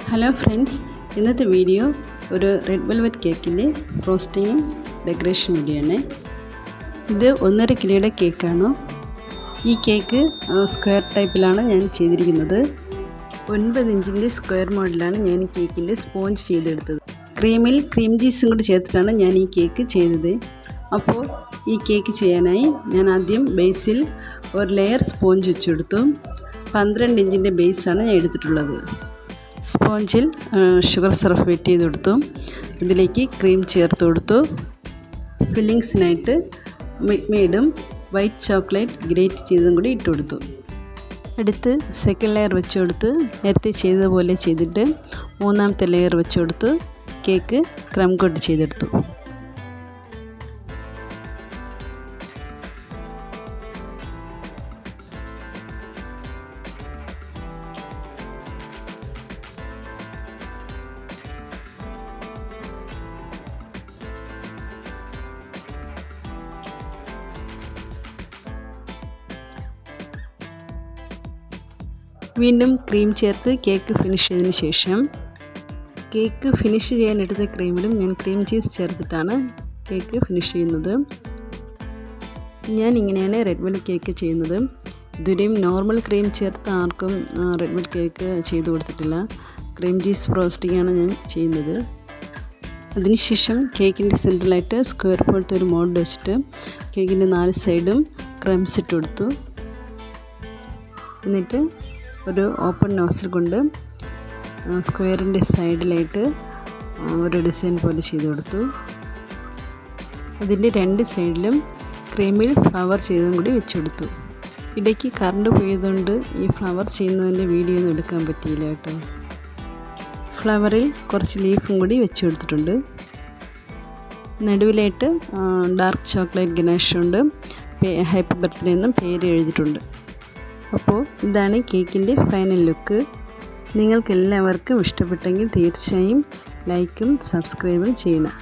Hello friends, ഇന്നത്തെ video ഒരു red velvet കേക്കിൻ്റെ ഫ്രോസ്റ്റിങ്ങും ഡെക്കറേഷൻ വീഡിയോ ആണ്. ഇത് 1.5 കിലോയുടെ കേക്കാണ്. ഈ കേക്ക് സ്ക്വയർ ടൈപ്പിലാണ് ഞാൻ ചെയ്തിരിക്കുന്നത്. 9 ഇഞ്ചിൻ്റെ സ്ക്വയർ മോഡലാണ് ഞാൻ ഈ കേക്കിൻ്റെ സ്പോഞ്ച് ചെയ്തെടുത്തത്. ക്രീമിൽ ക്രീം ചീസും കൂടി ചേർത്തിട്ടാണ് ഞാൻ ഈ കേക്ക് ചെയ്തത്. അപ്പോൾ ഈ കേക്ക് ചെയ്യാനായി ഞാൻ ആദ്യം ബേസിൽ ഒരു ലെയർ സ്പോഞ്ച് വെച്ചെടുത്തു. 12 ഇഞ്ചിൻ്റെ ബേസാണ് ഞാൻ എടുത്തിട്ടുള്ളത്. സ്പോഞ്ചിൽ ഷുഗർ സിറപ്പ് വെറ്റ് ചെയ്ത് കൊടുത്തു. ഇതിലേക്ക് ക്രീം ചേർത്ത് കൊടുത്തു. ഫില്ലിങ്സിനായിട്ട് മിൽക്ക് മെയ്ഡും വൈറ്റ് ചോക്ലേറ്റ് ഗ്രേറ്റ് ചെയ്തതും കൂടി ഇട്ട് കൊടുത്തു. അടുത്ത് സെക്കൻഡ് ലെയർ വെച്ച് കൊടുത്ത് നേരത്തെ ചെയ്തതുപോലെ ചെയ്തിട്ട് 3ാമത്തെ ലെയർ വെച്ച് കൊടുത്ത് കേക്ക് ക്രം കോട്ട് ചെയ്തെടുത്തു. വീണ്ടും ക്രീം ചേർത്ത് കേക്ക് ഫിനിഷ് ചെയ്തതിന് ശേഷം കേക്ക് ഫിനിഷ് ചെയ്യാൻ എടുത്ത ക്രീമിലും ഞാൻ ക്രീം ചീസ് ചേർത്തിട്ടാണ് കേക്ക് ഫിനിഷ് ചെയ്യുന്നത്. ഞാൻ ഇങ്ങനെയാണ് റെഡ് വെൽവെറ്റ് കേക്ക് ചെയ്യുന്നത്. ഇതുവരെയും നോർമൽ ക്രീം ചേർത്ത് ആർക്കും റെഡ് വെൽവെറ്റ് കേക്ക് ചെയ്ത് കൊടുത്തിട്ടില്ല. ക്രീം ചീസ് ഫ്രോസ്റ്റിംഗാണ് ഞാൻ ചെയ്യുന്നത്. അതിനുശേഷം കേക്കിൻ്റെ സെൻറ്ററിലായിട്ട് സ്ക്വയർ പോലത്തെ ഒരു മോൾഡ് വെച്ചിട്ട് കേക്കിൻ്റെ 4 സൈഡും ക്രംസ് ഇട്ട് കൊടുത്തു. എന്നിട്ട് ഒരു ഓപ്പൺ നോസിൽ കൊണ്ട് സ്ക്വയറിൻ്റെ സൈഡിലായിട്ട് ഒരു ഡിസൈൻ പോലെ ചെയ്ത് കൊടുത്തു. അതിൻ്റെ 2 സൈഡിലും ക്രീമിൽ ഫ്ലവർ ചെയ്തതും കൂടി വെച്ച് കൊടുത്തു. ഇടയ്ക്ക് കറണ്ട് പോയതുകൊണ്ട് ഈ ഫ്ലവർ ചെയ്യുന്നതിൻ്റെ വീഡിയോ ഒന്നും എടുക്കാൻ പറ്റിയില്ല കേട്ടോ. ഫ്ലവറിൽ കുറച്ച് ലീഫും കൂടി വെച്ച് കൊടുത്തിട്ടുണ്ട്. നടുവിലായിട്ട് ഡാർക്ക് ചോക്ലേറ്റ് ഗനാഷ് കൊണ്ട് ഹാപ്പി ബർത്ത്ഡേ എന്നും പേര് എഴുതിയിട്ടുണ്ട്. അപ്പോൾ ഇതാണ് കേക്കിൻ്റെ ഫൈനൽ ലുക്ക്. നിങ്ങൾക്കെല്ലാവർക്കും ഇഷ്ടപ്പെട്ടെങ്കിൽ തീർച്ചയായും ലൈക്കും സബ്സ്ക്രൈബും ചെയ്യണം.